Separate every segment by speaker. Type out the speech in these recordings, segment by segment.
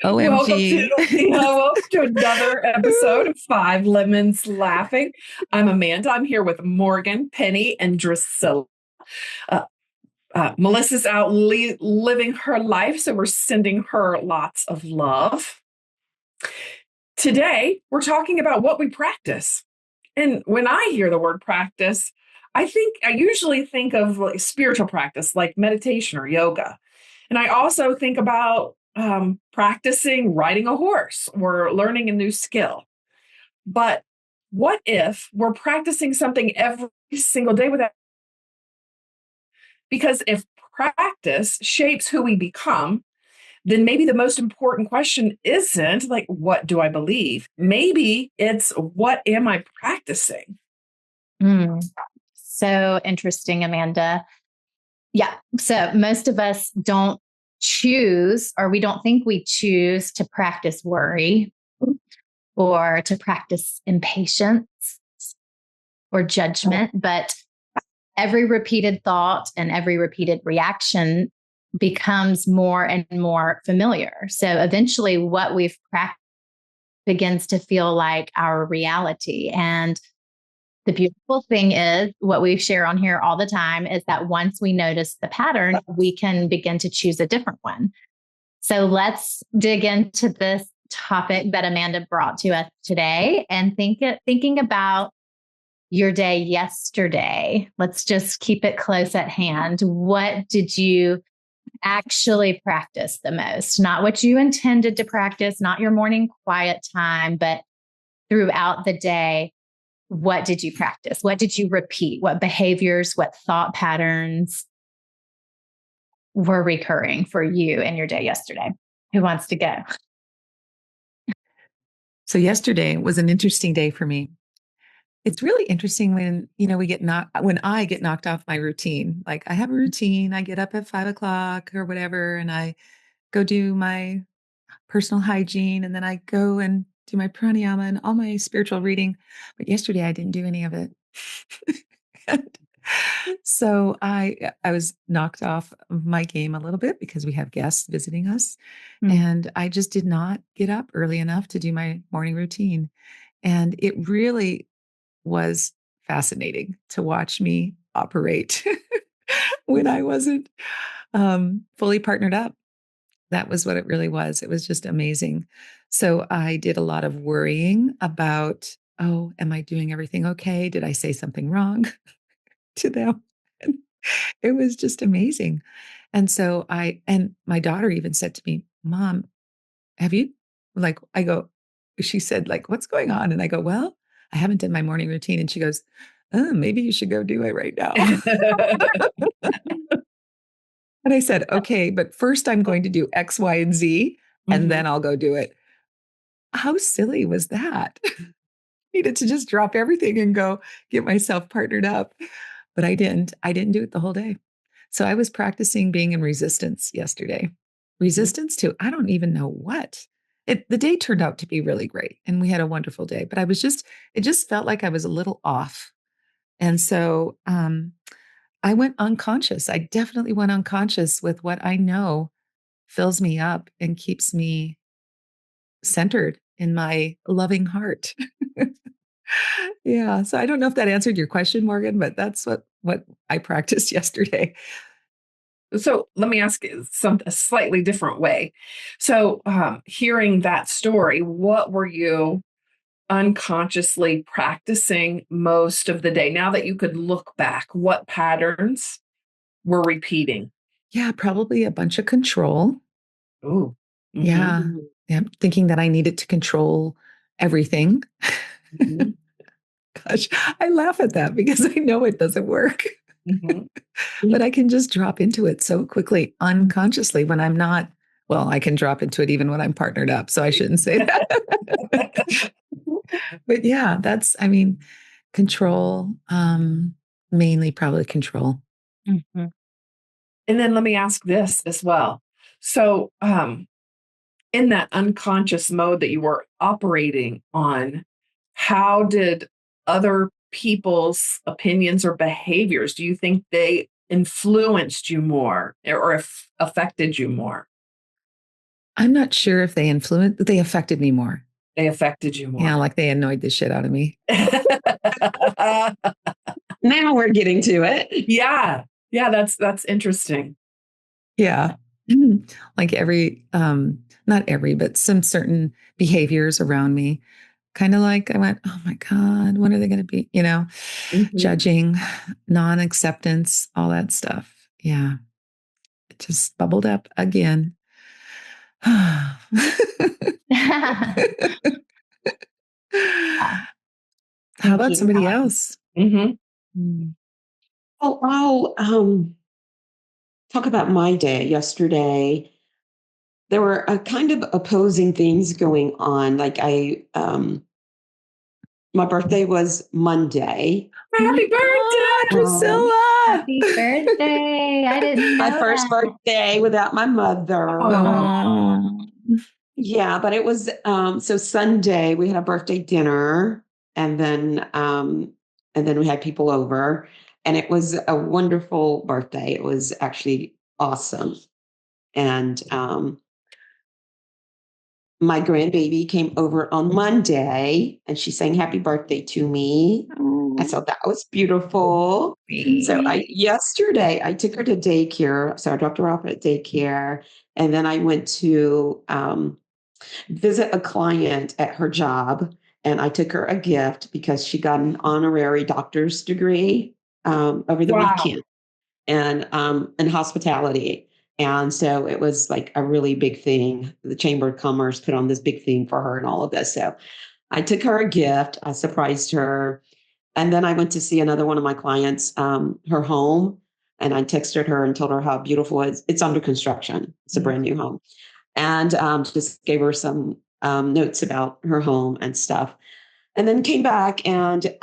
Speaker 1: Welcome
Speaker 2: OMG.
Speaker 1: to welcome to another episode of Five Lemons Laughing. I'm Amanda. I'm here with Morgan, Penny, and Drusilla. Uh, Melissa's out living her life, so we're sending her lots of love. Today, we're talking about what we practice. And when I hear the word practice, I usually think of like spiritual practice, like meditation or yoga. And I also think about practicing riding a horse or learning a new skill. But what if we're practicing something every single day without? Because if practice shapes who we become, then maybe the most important question isn't like, what do I believe? Maybe it's, what am I practicing?
Speaker 2: Mm, so interesting, Amanda. Yeah. So most of us don't choose, or we don't think we choose to practice worry or to practice impatience or judgment, but every repeated thought and every repeated reaction becomes more and more familiar. So eventually what we've practiced begins to feel like our reality. And the beautiful thing is, what we share on here all the time is that once we notice the pattern, we can begin to choose a different one. So let's dig into this topic that Amanda brought to us today and thinking about your day yesterday. Let's just keep it close at hand. What did you actually practice the most? Not what you intended to practice, not your morning quiet time, but throughout the day. What did you practice? What did you repeat? What behaviors, what thought patterns were recurring for you in your day yesterday? Who wants to go?
Speaker 3: So yesterday was an interesting day for me. It's really interesting when, when I get knocked off my routine. Like I have a routine, I get up at 5 o'clock or whatever, and I go do my personal hygiene, and then I go and do my pranayama and all my spiritual reading. But yesterday I didn't do any of it. And so I was knocked off of my game a little bit because we have guests visiting us. And I just did not get up early enough to do my morning routine. And it really was fascinating to watch me operate when I wasn't fully partnered up. That was what it really was. It was just amazing. So I did a lot of worrying about, oh, am I doing everything okay? Did I say something wrong to them? And it was just amazing. And so and my daughter even said to me, Mom, have you, she said, like, what's going on? And I go, well, I haven't done my morning routine. And she goes, oh, maybe you should go do it right now. And I said, okay, but first I'm going to do X, Y, and Z, and then I'll go do it. How silly was that? Needed to just drop everything and go get myself partnered up. But I didn't. I didn't do it the whole day. So I was practicing being in resistance yesterday. Resistance to, I don't even know what. The day turned out to be really great, and we had a wonderful day, but it just felt like I was a little off. And so I went unconscious. I definitely went unconscious with what I know fills me up and keeps me centered in my loving heart. Yeah. So I don't know if that answered your question, Morgan, but that's what I practiced yesterday.
Speaker 1: So let me ask you a slightly different way. So hearing that story, what were you unconsciously practicing most of the day? Now that you could look back, what patterns were repeating?
Speaker 3: Yeah, probably a bunch of control.
Speaker 1: Oh,
Speaker 3: Yeah. Yeah. Thinking that I needed to control everything. Gosh, I laugh at that because I know it doesn't work. But I can just drop into it so quickly, unconsciously, when I'm not. Well, I can drop into it even when I'm partnered up. So I shouldn't say that. But yeah, control, mainly probably control.
Speaker 1: And then let me ask this as well. So, in that unconscious mode that you were operating on, how did other people's opinions or behaviors, do you think they influenced you more or affected you more?
Speaker 3: I'm not sure if they affected me more.
Speaker 1: They affected you more.
Speaker 3: Yeah, like they annoyed the shit out of me.
Speaker 4: Now we're getting to it.
Speaker 1: Yeah. Yeah, that's interesting.
Speaker 3: Yeah. Like not every, but some certain behaviors around me. Kind of like I went, oh my God, when are they going to be, judging, non-acceptance, all that stuff. Yeah. It just bubbled up again. How about somebody else?
Speaker 1: Mm-hmm.
Speaker 4: Oh, I'll talk about my day yesterday. There were kind of opposing things going on. Like my birthday was Monday.
Speaker 1: Happy birthday,
Speaker 3: Drusilla!
Speaker 2: Happy birthday. I didn't know
Speaker 4: My first birthday without my mother.
Speaker 3: Oh.
Speaker 4: Yeah, but it was so Sunday we had a birthday dinner and then we had people over and it was a wonderful birthday. It was actually awesome. And my grandbaby came over on Monday and she sang happy birthday to me. I thought that was beautiful. So yesterday I took her to daycare. So I dropped her off at daycare and then I went to visit a client at her job and I took her a gift because she got an honorary doctor's degree over the weekend and in hospitality. And so it was like a really big thing. The Chamber of Commerce put on this big thing for her and all of this. So I took her a gift. I surprised her. And then I went to see another one of my clients, her home. And I texted her and told her how beautiful it is. It's under construction. It's a brand new home. And just gave her some notes about her home and stuff. And then came back and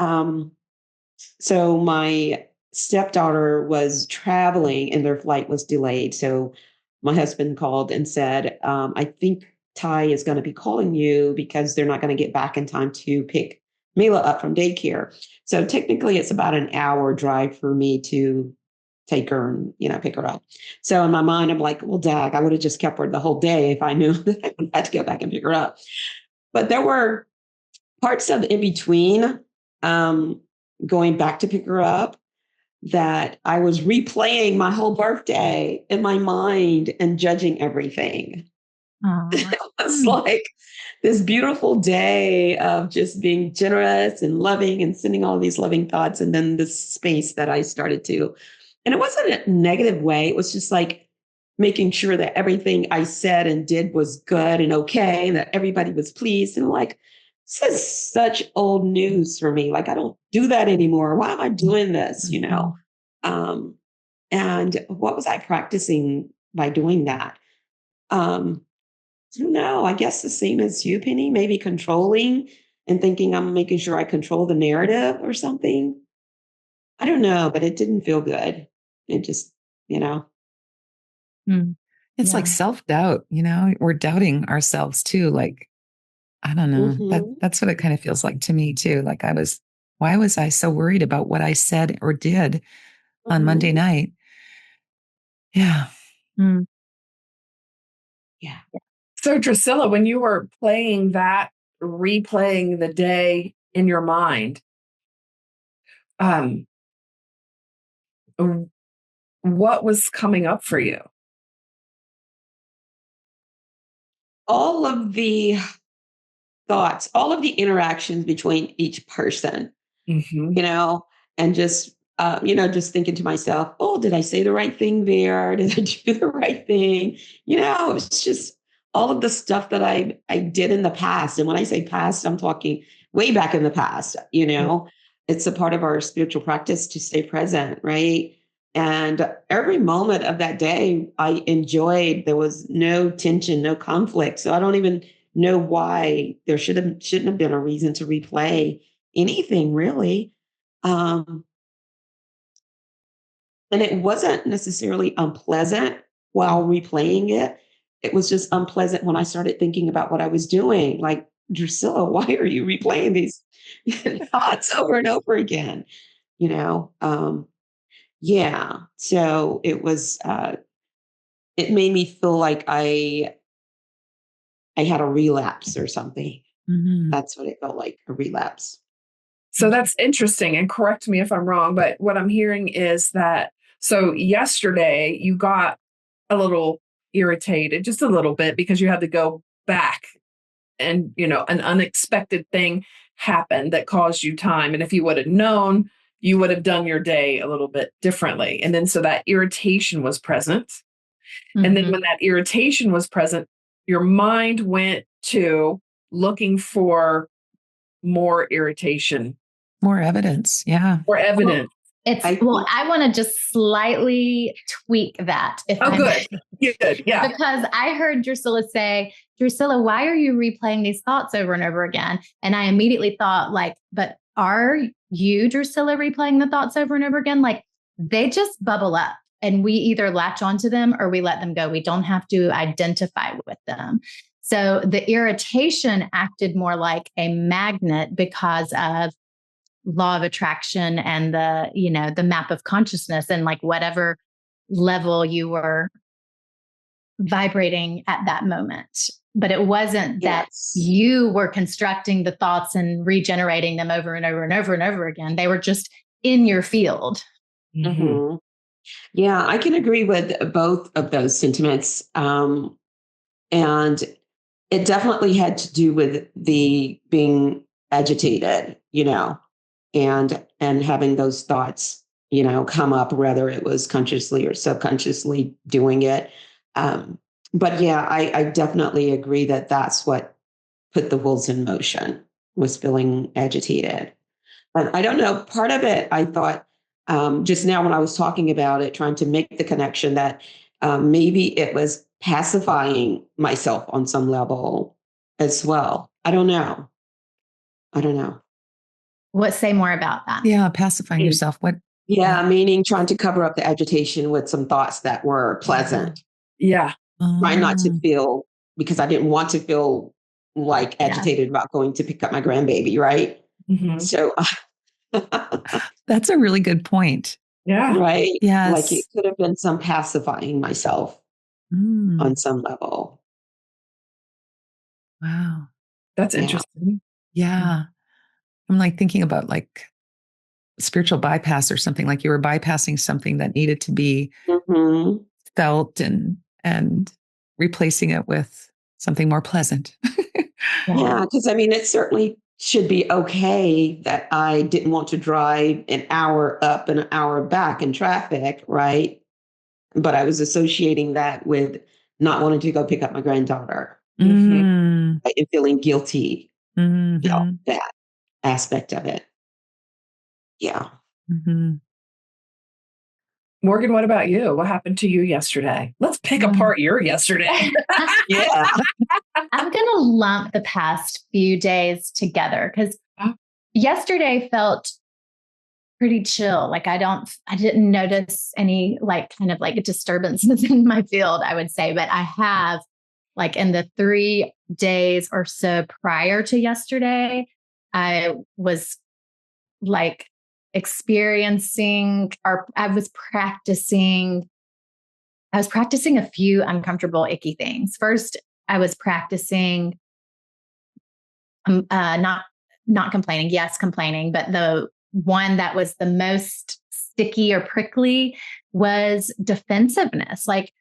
Speaker 4: so my stepdaughter was traveling and their flight was delayed. So my husband called and said, I think Ty is going to be calling you because they're not going to get back in time to pick Mila up from daycare. So technically it's about an hour drive for me to take her and, pick her up. So in my mind, I'm like, well, dag, I would have just kept her the whole day if I knew that I had to go back and pick her up. But there were parts of in between going back to pick her up that I was replaying my whole birthday in my mind and judging everything. It was like this beautiful day of just being generous and loving and sending all these loving thoughts. And then this space that I started to, and it wasn't a negative way. It was just like making sure that everything I said and did was good and okay, and that everybody was pleased. And like, this is such old news for me. Like, I don't do that anymore. Why am I doing this? And what was I practicing by doing that? I don't know. I guess the same as you, Penny, maybe controlling and thinking I'm making sure I control the narrative or something. I don't know, but it didn't feel good. It just,
Speaker 3: It's like self-doubt, we're doubting ourselves too. Like, I don't know. That's what it kind of feels like to me too. Like why was I so worried about what I said or did on Monday night? Yeah.
Speaker 4: Yeah.
Speaker 1: So Drusilla, when you were playing that, replaying the day in your mind, what was coming up for you?
Speaker 4: All of the thoughts, all of the interactions between each person, and just, just thinking to myself, oh, did I say the right thing there? Did I do the right thing? It's just all of the stuff that I did in the past. And when I say past, I'm talking way back in the past, it's a part of our spiritual practice to stay present, right? And every moment of that day, I enjoyed. There was no tension, no conflict. So I don't even know why there shouldn't have been a reason to replay anything really. And it wasn't necessarily unpleasant while replaying it. It was just unpleasant when I started thinking about what I was doing. Like, Drusilla, why are you replaying these thoughts over and over again? Yeah. So it was, it made me feel like I I had a relapse or something.
Speaker 3: Mhm.
Speaker 4: That's what it felt like, a relapse.
Speaker 1: So that's interesting. And correct me if I'm wrong, but what I'm hearing is that so yesterday you got a little irritated, just a little bit, because you had to go back and, an unexpected thing happened that caused you time. And if you would have known, you would have done your day a little bit differently. And then so that irritation was present. And then when that irritation was present, your mind went to looking for more irritation,
Speaker 3: More evidence. Yeah.
Speaker 1: more evidence.
Speaker 2: I want to just slightly tweak that. If
Speaker 1: Oh,
Speaker 2: I
Speaker 1: good.
Speaker 2: may.
Speaker 1: Good. Yeah.
Speaker 2: Because I heard Drusilla say, Drusilla, why are you replaying these thoughts over and over again? And I immediately thought, but are you, Drusilla, replaying the thoughts over and over again? Like, they just bubble up and we either latch onto them or we let them go. We don't have to identify with them. So the irritation acted more like a magnet because of law of attraction and the map of consciousness and like whatever level you were vibrating at that moment. But it wasn't that you were constructing the thoughts and regenerating them over and over and over and over again. They were just in your field.
Speaker 4: Mm-hmm. Yeah, I can agree with both of those sentiments. And it definitely had to do with the being agitated, and having those thoughts, come up, whether it was consciously or subconsciously doing it. But yeah, I definitely agree that that's what put the wheels in motion, was feeling agitated. And I don't know, part of it, I thought just now when I was talking about it, trying to make the connection that maybe it was pacifying myself on some level as well. I don't know.
Speaker 2: Say more about that?
Speaker 3: Yeah. Pacifying yourself. What?
Speaker 4: Yeah. Meaning trying to cover up the agitation with some thoughts that were pleasant.
Speaker 1: Yeah.
Speaker 4: Trying not to feel, because I didn't want to feel like agitated about going to pick up my grandbaby. Right.
Speaker 1: Mm-hmm.
Speaker 4: So
Speaker 3: that's a really good point.
Speaker 1: Yeah.
Speaker 4: Right.
Speaker 3: Yes.
Speaker 4: Like it could have been some pacifying myself on some level.
Speaker 3: Wow.
Speaker 1: That's interesting.
Speaker 3: Yeah. I'm like thinking about like spiritual bypass or something, like you were bypassing something that needed to be felt and replacing it with something more pleasant.
Speaker 4: Yeah. Because I mean, it certainly should be okay that I didn't want to drive an hour up and an hour back in traffic. Right. But I was associating that with not wanting to go pick up my granddaughter and feeling guilty. That aspect of it. Yeah.
Speaker 1: Morgan, what about you? What happened to you yesterday? Let's pick apart your yesterday.
Speaker 4: Yeah.
Speaker 2: I'm going to lump the past few days together because yesterday felt pretty chill. Like I didn't notice any kind of disturbances in my field, I would say, but I have in the 3 days or so prior to yesterday, I was experiencing, or I was practicing a few uncomfortable, icky things. First, I was practicing not complaining. Yes, complaining, but the one that was the most sticky or prickly was defensiveness. Like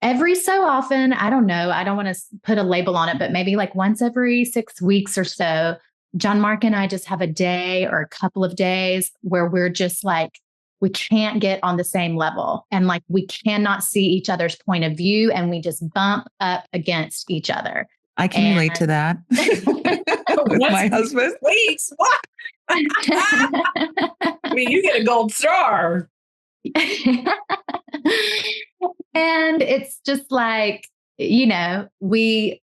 Speaker 2: every so often, I don't know, I don't want to put a label on it, but maybe once every 6 weeks or so, John Mark and I just have a day or a couple of days where we're just we can't get on the same level and we cannot see each other's point of view and we just bump up against each other.
Speaker 3: I can relate to that with my husband.
Speaker 1: Please, what? I mean, you get a gold star.
Speaker 2: And it's just we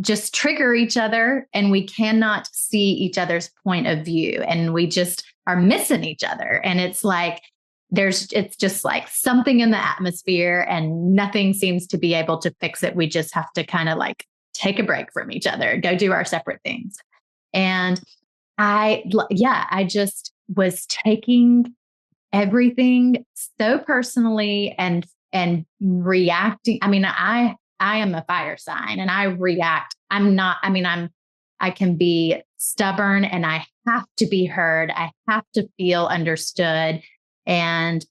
Speaker 2: just trigger each other and we cannot see each other's point of view and we just are missing each other. And it's it's just something in the atmosphere and nothing seems to be able to fix it. We just have to kind of take a break from each other, go do our separate things. And I just was taking everything so personally and reacting. I mean, I I am a fire sign and I react. I can be stubborn and I have to be heard. I have to feel understood. And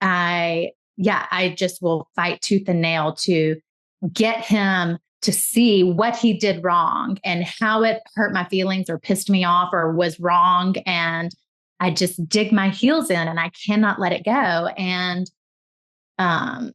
Speaker 2: I just will fight tooth and nail to get him to see what he did wrong and how it hurt my feelings or pissed me off or was wrong. And I just dig my heels in and I cannot let it go. And, but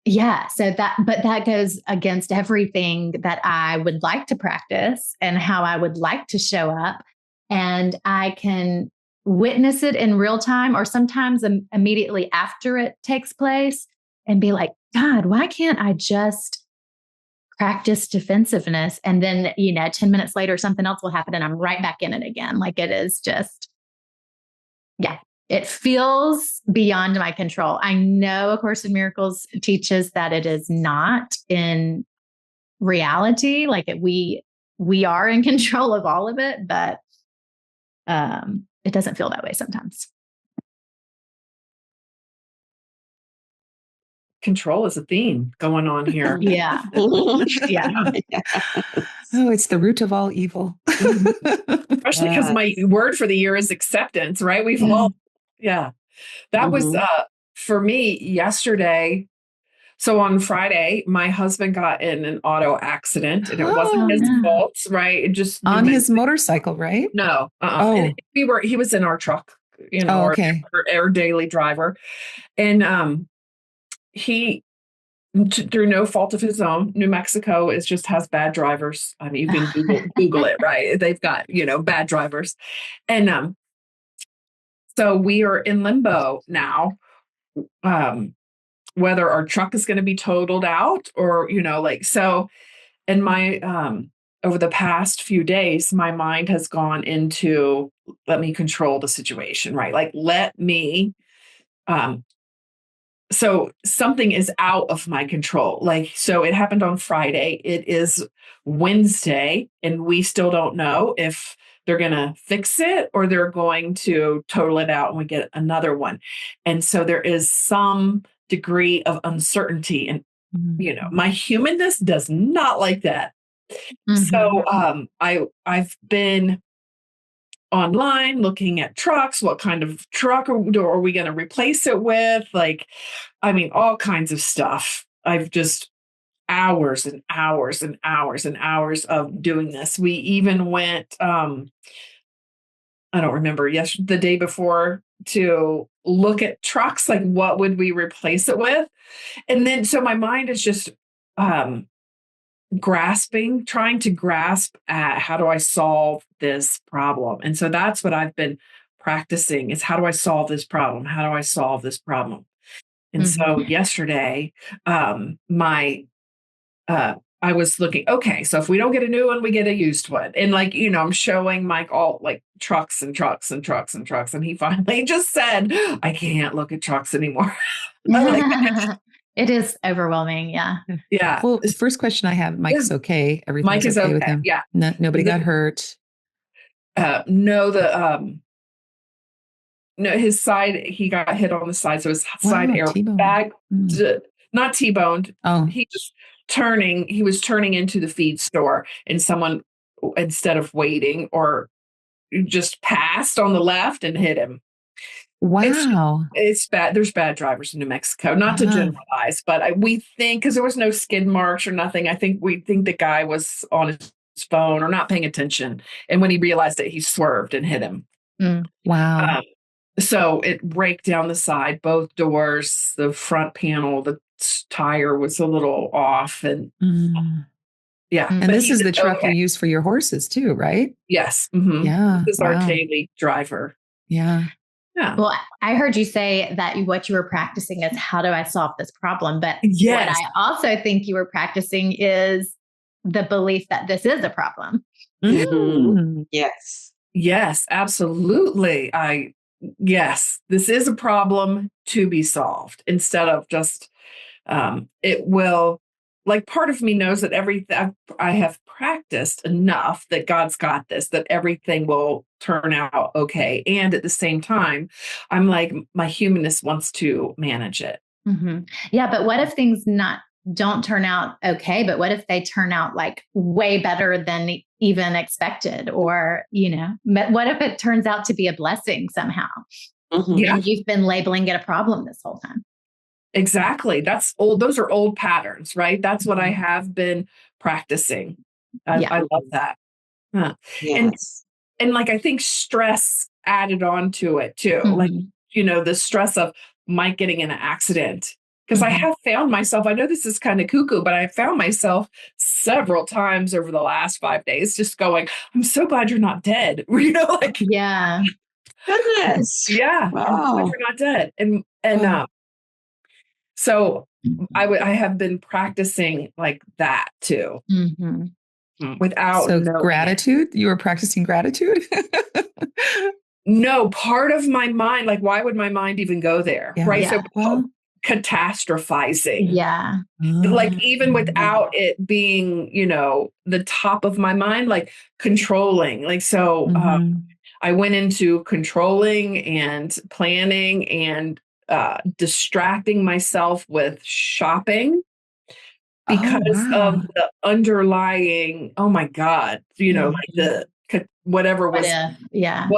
Speaker 2: that goes against everything that I would like to practice and how I would like to show up. And I can witness it in real time or sometimes immediately after it takes place and be like, God, why can't I just practice defensiveness? And then, 10 minutes later, something else will happen and I'm right back in it again. Like it is just, it feels beyond my control. I know A Course in Miracles teaches that it is not in reality. Like we are in control of all of it, but it doesn't feel that way sometimes.
Speaker 1: Control is a theme going on here.
Speaker 2: Yeah. Yeah.
Speaker 3: Oh, it's the root of all evil.
Speaker 1: Especially because my word for the year is acceptance, right? We've all, that was for me yesterday. So on Friday, my husband got in an auto accident and it wasn't his fault, right? It just
Speaker 3: on his motorcycle, right?
Speaker 1: No. And he was in our truck, our daily driver. And he, through no fault of his own, New Mexico has bad drivers. I mean, you can Google it, right? They've got, bad drivers. And so we are in limbo now, whether our truck is going to be totaled out or, so. And my, over the past few days, my mind has gone into, let me control the situation, right? Like, let me, so something is out of my control. Like, so it happened on Friday. It is Wednesday, and we still don't know if they're going to fix it or they're going to total it out and we get another one. And so there is some degree of uncertainty. And, my humanness does not like that. Mm-hmm. So I've been online looking at trucks. What kind of truck are we going to replace it with? Like, I mean, all kinds of stuff. I've just hours and hours and hours and hours of doing this. We even went, I don't remember, the day before to look at trucks, like what would we replace it with? And then, so my mind is just, trying to grasp at how do I solve this problem? And so that's what I've been practicing is how do I solve this problem? How do I solve this problem? And so yesterday, I was looking, okay, so if we don't get a new one, we get a used one. And I'm showing Mike all like trucks and trucks and trucks and trucks. And he finally just said, I can't look at trucks anymore.
Speaker 2: It is overwhelming. Yeah.
Speaker 1: Yeah.
Speaker 3: Well, the first question I have, Mike's okay. Everything's
Speaker 1: Mike is okay
Speaker 3: with him.
Speaker 1: Yeah.
Speaker 3: Nobody got hurt.
Speaker 1: No, his side, he got hit on the side. So his side airbag, not T-boned.
Speaker 3: Oh,
Speaker 1: he was turning into the feed store and someone, instead of waiting or just passed on the left and hit him.
Speaker 3: Wow.
Speaker 1: It's bad. There's bad drivers in New Mexico, not to generalize, but we think, because there was no skid marks or nothing, we think the guy was on his phone or not paying attention. And when he realized it, he swerved and hit him.
Speaker 3: Wow.
Speaker 1: So it raked down the side, both doors, the front panel, the tire was a little off. And yeah.
Speaker 3: And this is the truck you use for your horses too, right?
Speaker 1: Yes. Mm-hmm.
Speaker 3: Yeah.
Speaker 1: This is our daily driver.
Speaker 3: Yeah.
Speaker 2: Yeah. Well, I heard you say that what you were practicing is how do I solve this problem? But what I also think you were practicing is the belief that this is a problem.
Speaker 4: Mm-hmm. Yes.
Speaker 1: Yes, absolutely. Yes, this is a problem to be solved instead of just, it will, like part of me knows that I have practiced enough that God's got this, that everything will turn out okay. And at the same time, I'm like, my humanness wants to manage it.
Speaker 2: Mm-hmm. Yeah. But what if things don't turn out okay, but what if they turn out like way better than even expected? Or, what if it turns out to be a blessing somehow?
Speaker 1: Yeah,
Speaker 2: And you've been labeling it a problem this whole time.
Speaker 1: exactly. That's old. Those are old patterns, right? That's what I have been practicing. I love that. Huh.
Speaker 4: Yes.
Speaker 1: And like, I think stress added on to it too. Like,
Speaker 2: Mm-hmm.
Speaker 1: the stress of Mike getting in an accident. Because I
Speaker 2: Mm-hmm.
Speaker 1: have found myself, I know this is kind of cuckoo, but I found myself several times over the last 5 days just going, I'm so glad you're not dead. Like,
Speaker 2: Yeah.
Speaker 4: Goodness.
Speaker 1: yeah, I'm glad
Speaker 4: Wow.
Speaker 1: you're not dead. And
Speaker 4: Wow.
Speaker 1: so I have been practicing like that too,
Speaker 2: Mm-hmm.
Speaker 1: without
Speaker 3: So
Speaker 1: knowing it.
Speaker 3: gratitude, you were practicing gratitude?
Speaker 1: No, part of my mind, like, why would my mind even go there?
Speaker 3: Yeah.
Speaker 1: Right.
Speaker 2: Yeah.
Speaker 1: So
Speaker 3: Well,
Speaker 1: catastrophizing,
Speaker 2: Yeah.
Speaker 1: like,
Speaker 3: mm,
Speaker 1: even without it being, the top of my mind, like controlling. Like, so
Speaker 3: mhm.
Speaker 1: I went into controlling and planning and distracting myself with shopping
Speaker 3: Oh,
Speaker 1: because of
Speaker 3: wow.
Speaker 1: the underlying, oh my God, like the whatever
Speaker 2: What
Speaker 1: was,
Speaker 2: if? Yeah.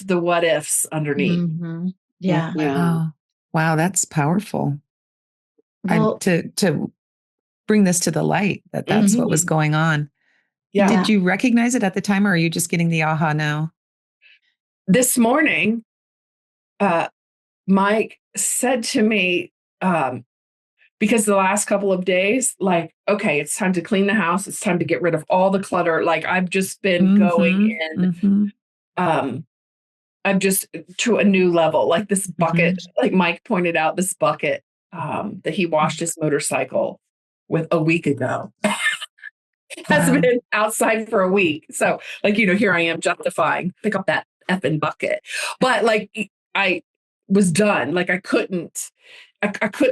Speaker 1: the what ifs underneath.
Speaker 2: Mm-hmm. Yeah.
Speaker 4: Yeah.
Speaker 3: Wow. Wow, that's powerful. I'm
Speaker 2: Well,
Speaker 3: to bring this to the light that that's what was
Speaker 1: Mhm.
Speaker 3: going on.
Speaker 1: Yeah.
Speaker 3: Did you recognize it at the time, or are you just getting the aha now?
Speaker 1: This morning, uh, Mike said to me, because the last couple of days, like, okay, it's time to clean the house. It's time to get rid of all the clutter. Like, I've just been going
Speaker 3: Mhm.
Speaker 1: in,
Speaker 3: Mhm.
Speaker 1: um, I'm just to a new level. Like this bucket,
Speaker 3: Mhm.
Speaker 1: like Mike pointed out, this bucket that he washed his motorcycle with a week ago has
Speaker 3: Wow.
Speaker 1: been outside for a week. So, like, here I am justifying, pick up that effing bucket. But like, I was done. Like, I couldn't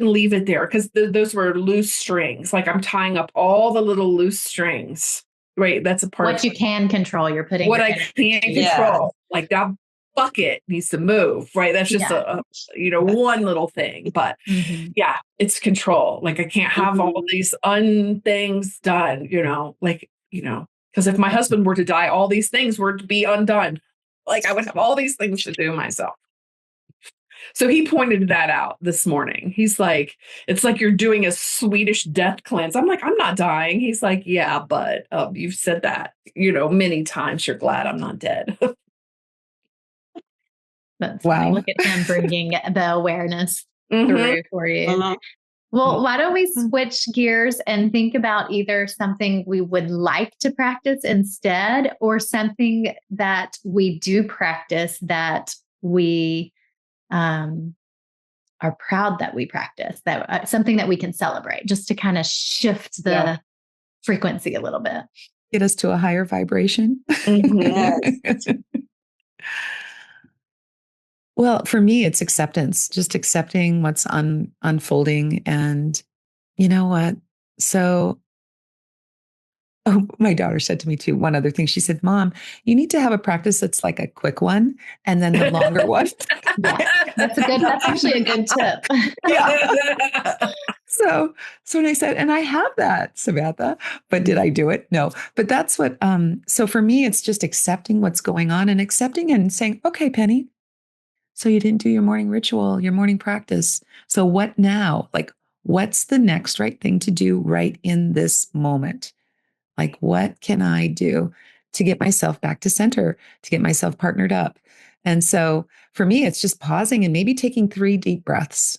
Speaker 1: leave it there because those were loose strings. Like, I'm tying up all the little loose strings. Right. That's a part
Speaker 2: what
Speaker 1: of
Speaker 2: you can control, you're putting
Speaker 1: what
Speaker 2: your
Speaker 1: I
Speaker 2: energy
Speaker 1: can't
Speaker 2: to.
Speaker 4: Yeah.
Speaker 1: control. Like, that bucket needs to move. Right. That's just
Speaker 2: Yeah.
Speaker 1: one little thing. But
Speaker 2: Mm-hmm.
Speaker 1: yeah, it's control. Like, I can't have all these things done, like, because if my husband were to die, all these things were to be undone. Like, I would have all these things to do myself. So he pointed that out this morning. He's like, it's like you're doing a Swedish death cleanse. I'm like, I'm not dying. He's like, yeah, but you've said that, many times. You're glad I'm not dead.
Speaker 2: That's funny.
Speaker 3: Wow.
Speaker 2: Look at him bringing the awareness
Speaker 1: Mhm.
Speaker 2: through for you. Well, why don't we
Speaker 3: Mm.
Speaker 2: switch gears and think about either something we would like to practice instead, or something that we do practice that we are proud that we practice, that something that we can celebrate, just to kind of shift the
Speaker 1: Yeah.
Speaker 2: frequency a little bit.
Speaker 3: Get us to a higher vibration.
Speaker 1: Mhm.
Speaker 4: Yes.
Speaker 3: Well, for me, it's acceptance, just accepting what's unfolding. And you know what? So, my daughter said to me too, one other thing. She said, Mom, you need to have a practice that's like a quick one and then the longer one.
Speaker 2: Yeah, that's actually a good tip.
Speaker 3: Yeah. So when I said, and I have that, Samantha, but did I do it? No. But that's what, so for me, it's just accepting what's going on and accepting and saying, okay, Penny, so you didn't do your morning ritual, your morning practice. So what now? Like, what's the next right thing to do right in this moment? Like, what can I do to get myself back to center, to get myself partnered up? And so for me, it's just pausing and maybe taking 3 deep breaths,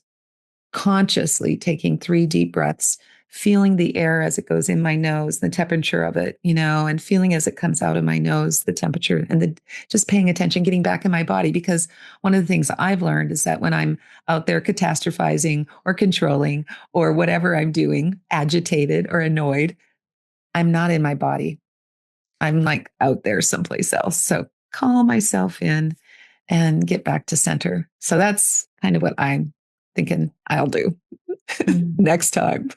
Speaker 3: consciously taking 3 deep breaths, feeling the air as it goes in my nose, the temperature of it, and feeling as it comes out of my nose, the temperature, and just paying attention, getting back in my body. Because one of the things I've learned is that when I'm out there catastrophizing or controlling or whatever I'm doing, agitated or annoyed, I'm not in my body. I'm like out there someplace else. So call myself in and get back to center. So that's kind of what I'm thinking I'll do next time.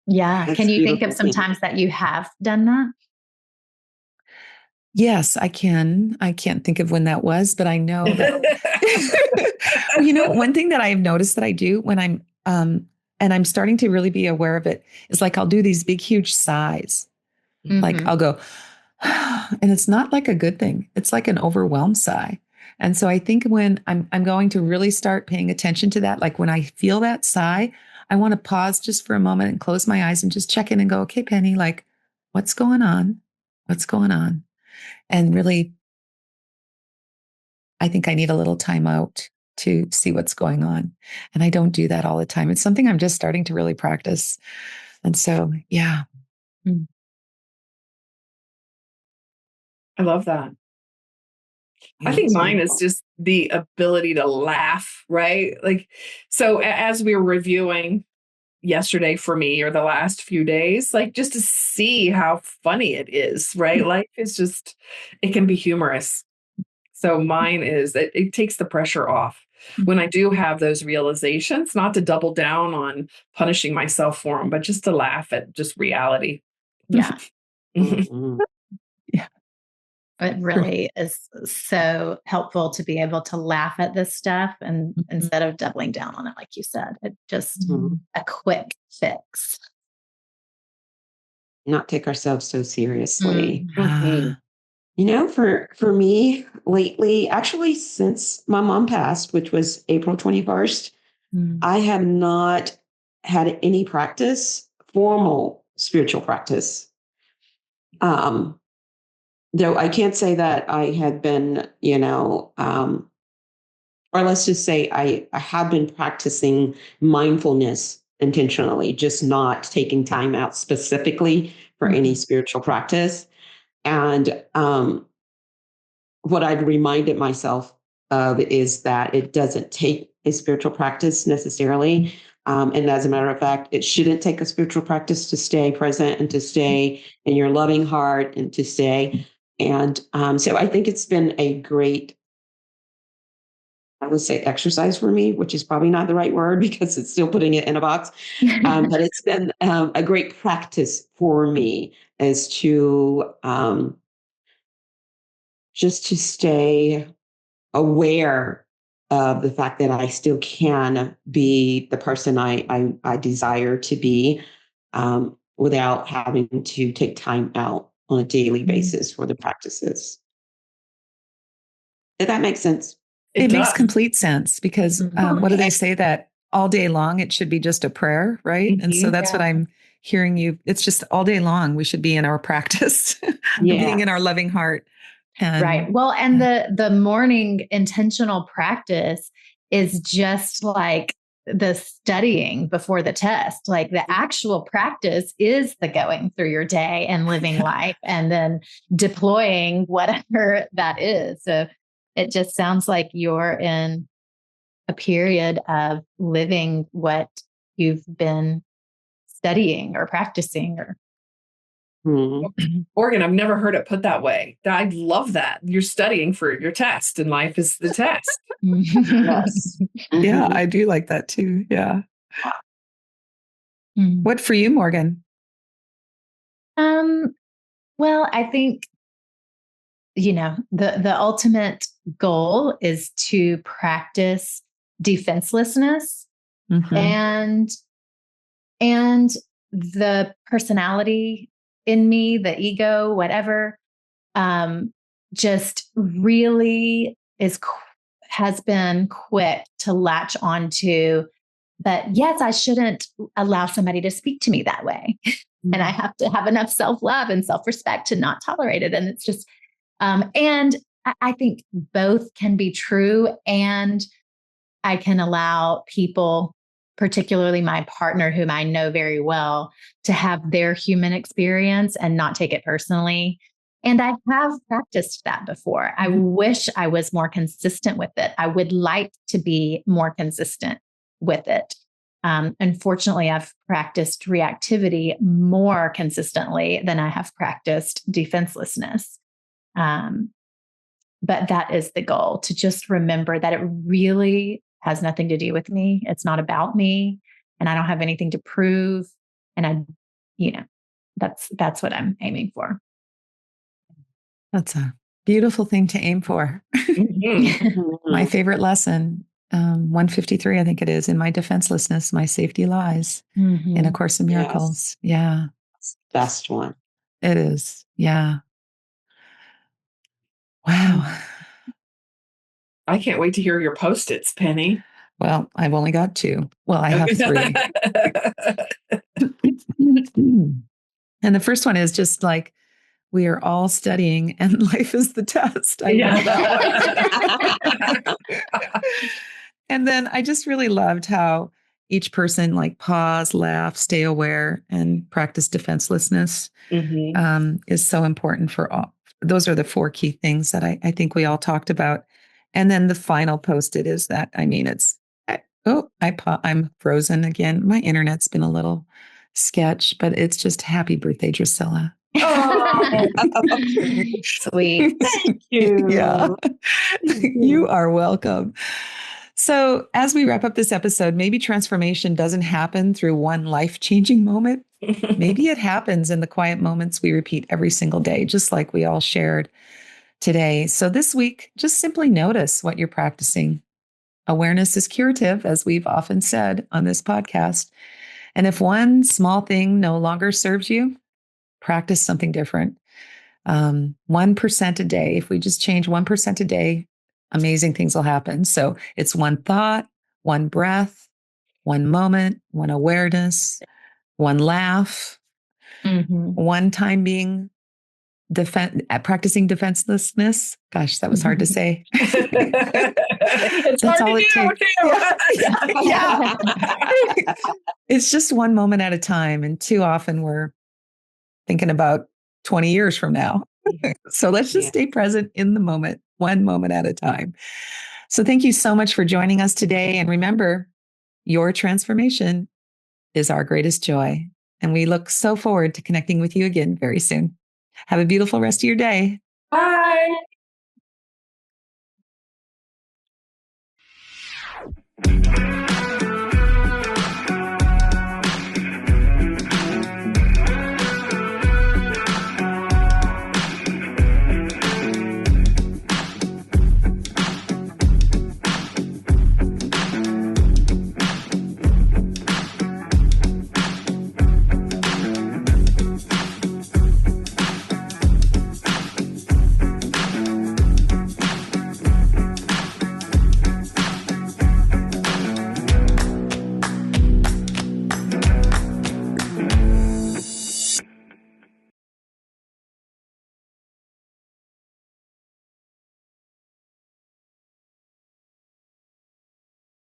Speaker 2: Yeah.
Speaker 4: That's
Speaker 2: Can you think of
Speaker 4: beautiful.
Speaker 2: some times that you have done that?
Speaker 3: Yes, I can. I can't think of when that was, but I know that. Well, one thing that I've noticed that I do when I'm and I'm starting to really be aware of it, is like I'll do these big, huge sighs. Like I'll go, and it's not like a good thing. It's like an overwhelmed sigh. And so I think when I'm going to really start paying attention to that, like when I feel that sigh, I want to pause just for a moment and close my eyes and just check in and go, okay, Penny, like, what's going on? What's going on? And really, I think I need a little time out to see what's going on. And I don't do that all the time. It's something I'm just starting to really practice. And so, yeah.
Speaker 1: I love that.
Speaker 4: Yeah,
Speaker 1: I think
Speaker 4: that's
Speaker 1: mine is
Speaker 4: beautiful.
Speaker 1: just the ability to laugh, right? Like, so as we were reviewing yesterday for me or the last few days, like just to see how funny it is, right? Life is just, it can be humorous. So mine is, it takes the pressure off when I do have those realizations, not to double down on punishing myself for them, but just to laugh at just reality.
Speaker 2: Yeah.
Speaker 4: Mhm.
Speaker 3: Yeah.
Speaker 2: It really is so helpful to be able to laugh at this stuff and instead of doubling down on it, like you said, it just
Speaker 4: Mhm.
Speaker 2: a quick fix.
Speaker 4: Not take ourselves so seriously.
Speaker 1: Mhm.
Speaker 4: For me lately, actually since my mom passed, which was April 21st, I have not had any practice, formal spiritual practice. Um, though I can't say that I had been, or let's just say I have been practicing mindfulness intentionally, just not taking time out specifically for any spiritual practice. And what I've reminded myself of is that it doesn't take a spiritual practice necessarily. And as a matter of fact, it shouldn't take a spiritual practice to stay present and to stay in your loving heart and to stay. And so I think it's been a great, I would say, exercise for me, which is probably not the right word because it's still putting it in a box. But it's been a great practice for me as to just to stay aware of the fact that I still can be the person I desire to be, without having to take time out on a daily basis for the practices. Did that make sense?
Speaker 1: It
Speaker 3: It makes
Speaker 1: does.
Speaker 3: complete sense because what do they say, that all day long it should be just a prayer, right? And so that's what I'm hearing you. It's just all day long we should be in our practice, being in our loving heart. And
Speaker 2: Right. Well, and the morning intentional practice is just like the studying before the test. Like the actual practice is the going through your day and living life and then deploying whatever that is. So it just sounds like you're in a period of living what you've been studying or practicing or
Speaker 1: Morgan, I've never heard it put that way. I love that. You're studying for your test and life is the test.
Speaker 4: Yes.
Speaker 3: yeah, I do like that too. Yeah. What for you, Morgan?
Speaker 2: Well, I think, the ultimate goal is to practice defenselessness and the personality in me, the ego, whatever, just really has been quick to latch onto. But yes, I shouldn't allow somebody to speak to me that way. And I have to have enough self-love and self-respect to not tolerate it. And it's just, and I think both can be true. And I can allow people, particularly my partner, whom I know very well, to have their human experience and not take it personally. And I have practiced that before. I wish I was more consistent with it. I would like to be more consistent with it. Unfortunately, I've practiced reactivity more consistently than I have practiced defenselessness. But that is the goal, to just remember that it really has nothing to do with me. It's not about me and I don't have anything to prove. And that's what I'm aiming for.
Speaker 3: That's a beautiful thing to aim for. My favorite lesson. 153, I think it is, in my defenselessness, my safety lies in A Course in Miracles.
Speaker 4: Yes.
Speaker 3: Yeah.
Speaker 4: Best one.
Speaker 3: It is. Yeah. Wow.
Speaker 1: I can't wait to hear your post-its, Penny.
Speaker 3: Well, I've only got 2. Well, I have 3. And the first one is just like, we are all studying and life is the test. I love that one. And then I just really loved how each person like pause, laugh, stay aware, and practice defenselessness is so important for all. Those are the 4 key things that I think we all talked about. And then the final post-it is that, I mean, I'm frozen again. My internet's been a little sketch, but it's just happy birthday, Drusilla.
Speaker 1: Oh,
Speaker 2: Sweet.
Speaker 1: thank you.
Speaker 3: Yeah. You are welcome. So as we wrap up this episode, maybe transformation doesn't happen through one life-changing moment. Maybe it happens in the quiet moments we repeat every single day, just like we all shared today. So this week, just simply notice what you're practicing. Awareness is curative, as we've often said on this podcast. And if one small thing no longer serves you, practice something different. 1% a day. If we just change 1% a day, amazing things will happen. So it's one thought, one breath, one moment, one awareness, one laugh, one time being practicing defenselessness. Gosh, that was hard to say.
Speaker 1: It's
Speaker 3: That's
Speaker 1: hard
Speaker 3: all
Speaker 1: to
Speaker 3: it
Speaker 1: do,
Speaker 3: takes.
Speaker 1: too.
Speaker 3: Yeah. It's just one moment at a time. And too often we're thinking about 20 years from now. So let's just stay present in the moment, one moment at a time. So thank you so much for joining us today. And remember, your transformation is our greatest joy. And we look so forward to connecting with you again very soon. Have a beautiful rest of your day.
Speaker 1: Bye.